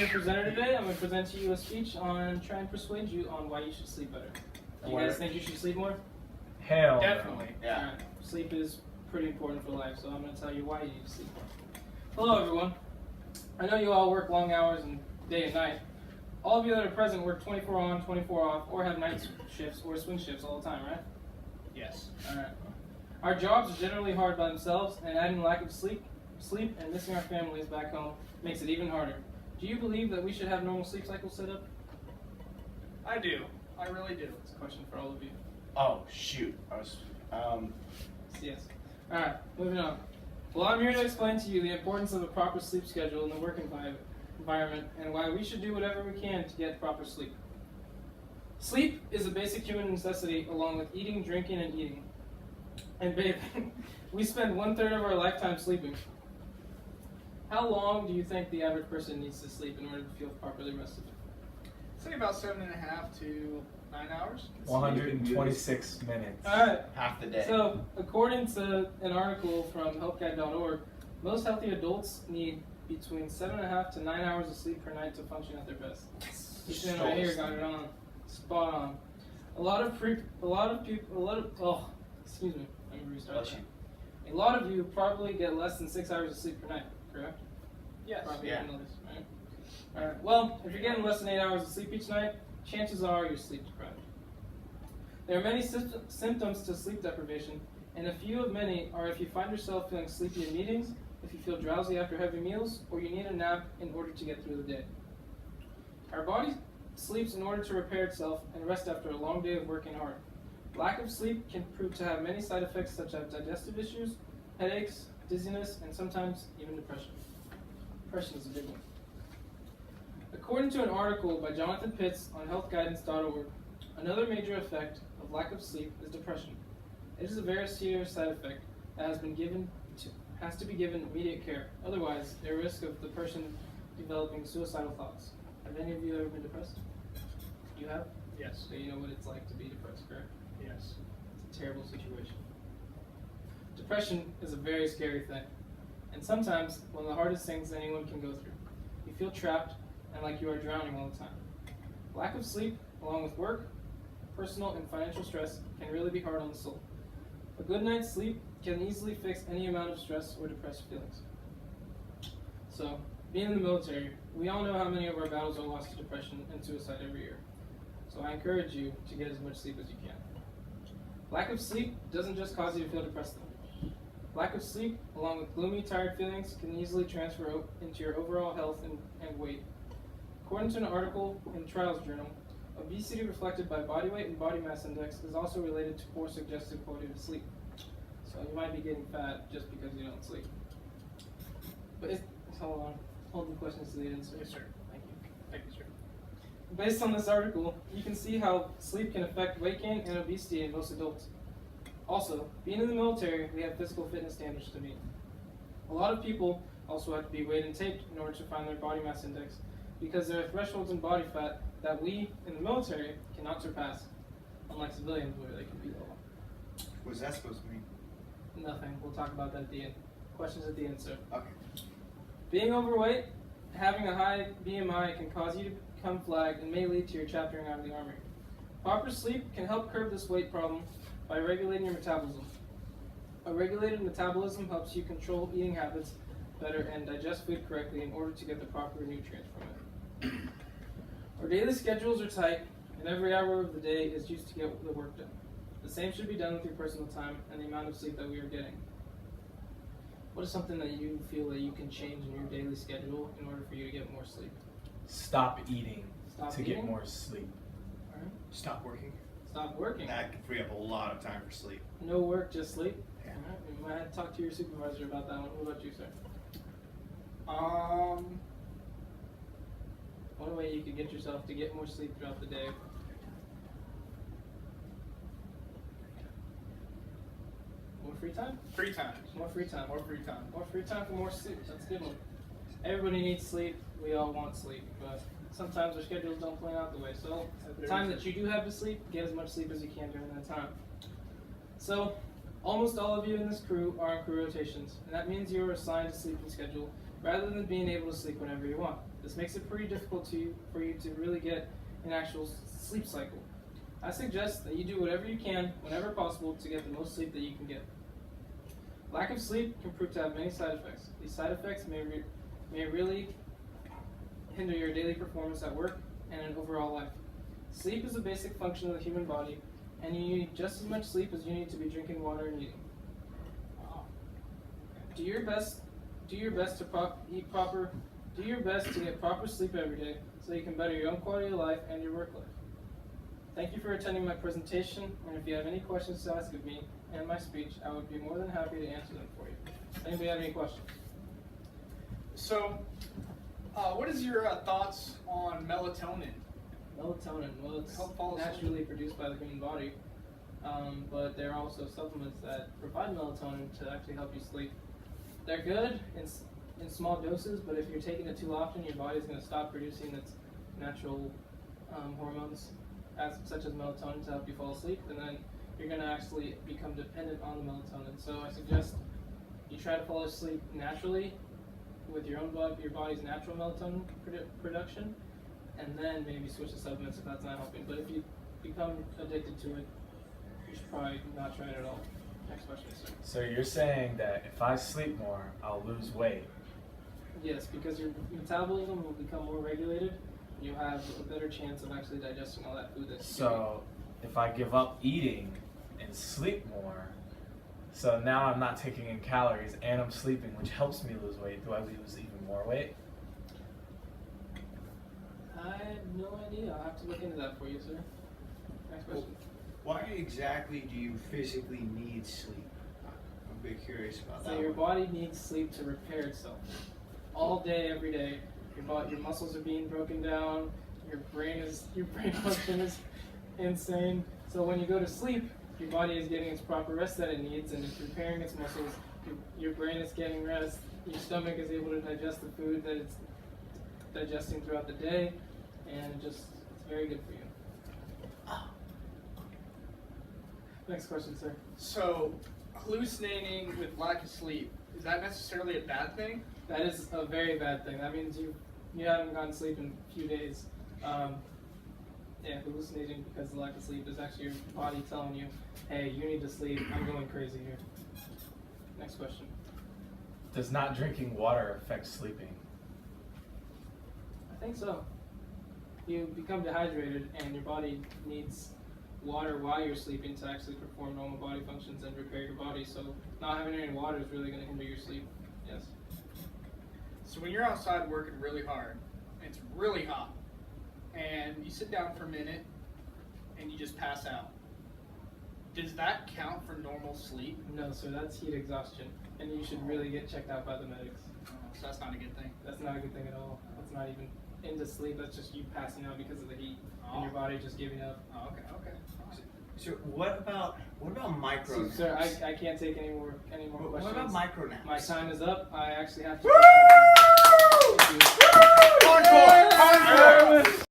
your presenter today. I'm going to present to you a speech on trying to persuade you on why you should sleep better. Do you guys think you should sleep more? Hell Definitely. no. Yeah. Alright. Sleep is pretty important for life, so I'm going to tell you why you need to sleep more. Hello, everyone. I know you all work long hours and day and night. All of you that are present work 24 on, 24 off, or have night shifts or swing shifts all the time, right? Yes. Alright. Our jobs are generally hard by themselves, and adding lack of sleep and missing our families back home makes it even harder. Do you believe that we should have normal sleep cycles set up? I do. I really do. It's a question for all of you. Oh shoot. Yes. Alright, moving on. Well, I'm here to explain to you the importance of a proper sleep schedule in the work environment and why we should do whatever we can to get proper sleep. Sleep is a basic human necessity along with eating, drinking, and eating. And bathing. We spend 1/3 of our lifetime sleeping. How long do you think the average person needs to sleep in order to feel properly rested? Say about 7.5 to 9 hours. 126 minutes. Alright, Half the day. so according to an article from healthguide.org, most healthy adults need between 7.5 to 9 hours of sleep per night to function at their best. Ethan right here got it on. Spot on. A lot of A lot of you probably get less than 6 hours of sleep per night, correct? Yes. Probably Yeah. didn't know this, right? Alright, well, if you're getting less than 8 hours of sleep each night, chances are you're sleep deprived. There are many symptoms to sleep deprivation, and a few of many are if you find yourself feeling sleepy in meetings, if you feel drowsy after heavy meals, or you need a nap in order to get through the day. Our body sleeps in order to repair itself and rest after a long day of working hard. Lack of sleep can prove to have many side effects such as digestive issues, headaches, dizziness, and sometimes even depression. Depression is a big one. According to an article by Jonathan Pitts on healthguidance.org, another major effect of lack of sleep is depression. It is a very serious side effect that has to be given immediate care. Otherwise, there is risk of the person developing suicidal thoughts. Have any of you ever been depressed? You have? Yes. So you know what it's like to be depressed, correct? Yes. It's a terrible situation. Depression is a very scary thing, and sometimes one of the hardest things anyone can go through. You feel trapped and like you are drowning all the time. Lack of sleep, along with work, personal and financial stress, can really be hard on the soul. A good night's sleep can easily fix any amount of stress or depressed feelings. So, being in the military, we all know how many of our battles are lost to depression and suicide every year. So I encourage you to get as much sleep as you can. Lack of sleep doesn't just cause you to feel depressed though. Lack of sleep, along with gloomy, tired feelings, can easily transfer into your overall health and weight. According to an article in Trials Journal, obesity reflected by body weight and body mass index is also related to poor suggested quality of sleep. So you might be getting fat just because you don't sleep. But hold on. Hold the questions to the end, sir. Yes, sir. Thank you. Thank you, sir. Based on this article, you can see how sleep can affect weight gain and obesity in most adults. Also, being in the military, we have physical fitness standards to meet. A lot of people also have to be weighed and taped in order to find their body mass index because there are thresholds in body fat that we in the military cannot surpass, unlike civilians where they can be lower. What's that supposed to mean? Nothing. We'll talk about that at the end. Questions at the end, sir. Okay. Being overweight, having a high BMI can cause you to become flagged and may lead to your chaptering out of the Army. Proper sleep can help curb this weight problem by regulating your metabolism. A regulated metabolism helps you control eating habits better and digest food correctly in order to get the proper nutrients from it. Our daily schedules are tight, and every hour of the day is used to get the work done. The same should be done with your personal time and the amount of sleep that we are getting. What is something that you feel that you can change in your daily schedule in order for you to get more sleep? Stop eating Stop to eating? get more sleep. All right. Stop working. Stop working. That could free up a lot of time for sleep. No work, just sleep. Yeah. All right. You might have to talk to your supervisor about that one. What about you, sir? One way you could get yourself to get more sleep throughout the day. More free time? Free time. More free time. More free time. More free time for more sleep. That's a good one. Everybody needs sleep. We all want sleep, but sometimes our schedules don't plan out the way. So the time that you do have to sleep, get as much sleep as you can during that time. So almost all of you in this crew are on crew rotations, and that means you are assigned a sleeping schedule rather than being able to sleep whenever you want. This makes it pretty difficult for you to really get an actual sleep cycle. I suggest that you do whatever you can, whenever possible, to get the most sleep that you can get. Lack of sleep can prove to have many side effects. These side effects may really hinder your daily performance at work and in overall life. Sleep is a basic function of the human body, and you need just as much sleep as you need to be drinking water and eating. Do your best to eat proper. Do your best to get proper sleep every day, so you can better your own quality of life and your work life. Thank you for attending my presentation, and if you have any questions to ask of me and my speech, I would be more than happy to answer them for you. Anybody have any questions? So, what is your thoughts on melatonin? Melatonin, well, it's Help fall asleep. naturally produced by the human body, but there are also supplements that provide melatonin to actually help you sleep. They're good in small doses, but if you're taking it too often, your body's going to stop producing its natural hormones, such as melatonin, to help you fall asleep, and then you're going to actually become dependent on the melatonin. So I suggest you try to fall asleep naturally with your body's natural melatonin production, and then maybe switch to supplements if that's not helping. But if you become addicted to it, you should probably not try it at all. Next question, sir. So you're saying that if I sleep more, I'll lose weight. Yes, because your metabolism will become more regulated. You have a better chance of actually digesting all that food that's So if I give up eating and sleep more, so now I'm not taking in calories and I'm sleeping, which helps me lose weight, do I lose even more weight? I have no idea. I'll have to look into that for you, sir. Next question. Why exactly do you physically need sleep? I'm a bit curious about So that. your one. body needs sleep to repair itself. All day, every day, your muscles are being broken down. Your brain function is insane. So when you go to sleep, your body is getting its proper rest that it needs, and it's repairing its muscles. Your brain is getting rest. Your stomach is able to digest the food that it's digesting throughout the day, and it's very good for you. Next question, sir. So, hallucinating with lack of sleep, is that necessarily a bad thing? That is a very bad thing. That means you haven't gotten sleep in a few days. Hallucinating because of lack of sleep is actually your body telling you, hey, you need to sleep. I'm going crazy here. Next question. Does not drinking water affect sleeping? I think so. You become dehydrated and your body needs water while you're sleeping to actually perform normal body functions and repair your body. So not having any water is really going to hinder your sleep. Yes. So when you're outside working really hard, and it's really hot, and you sit down for a minute, and you just pass out, does that count for normal sleep? No, sir, that's heat exhaustion, and you should really get checked out by the medics. So that's not a good thing. That's not a good thing at all. That's not even into sleep. That's just you passing out because of the heat and your Oh. body just giving up. Oh, okay. So what about micro So, naps? sir, I can't take any more What questions. about micro naps? My time is up. I actually have to. Woo! Thank you. Encore! Encore!